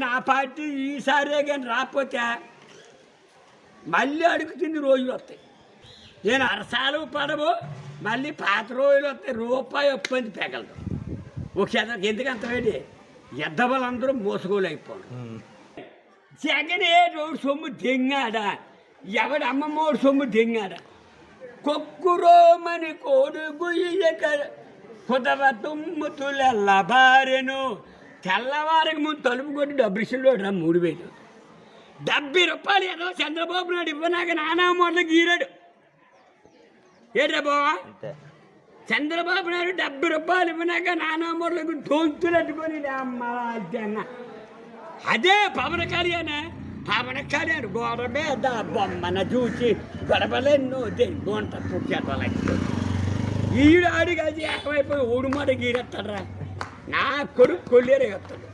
నా పార్టీ ఈసారే కానీ రాకపోతే మళ్ళీ అడుగుతుంది రోజులు వస్తాయి. నేను అరసాలు పడవు, మళ్ళీ పాత రోజులు వస్తాయి. రూపాయి ఒప్పంది పెగలదు. ఒకసారి ఎందుకు అంత వేడి ఎద్దవాళ్ళందరూ మోసుకోలేకపోవడం. జగన్ ఏ రోడ్డు సొమ్ము దెంగాడా, ఎవడు అమ్మమ్మోడు సొమ్ము దెంగాడా. కొక్కురోమని కోడు గుయ్యక కుదవ తుమ్ముతులెల్ల భార్యను తెల్లవారికి ముందు తలుపు కొట్టి డబ్బులు రా 3000. 70 రూపాయలు ఏదో చంద్రబాబు నాయుడు ఇవ్వనాక నానా మోడలు గీరాడు. ఏంట్రా బావా, చంద్రబాబు నాయుడు 70 రూపాయలు ఇవ్వనాక నానా మోడలకు దొంతులు అట్టుకొని అమ్మ. అదే పవన్ కళ్యాణ్ గోడ మీద బొమ్మన చూసి గొడవలెన్నో బోంట పుట్టాలి. ఈడు అడిగి అది ఏకమైపోయి ఊడు మాట గీరెత్తాడరా. నా కొడుకు కొల్లేరే వస్తాడు.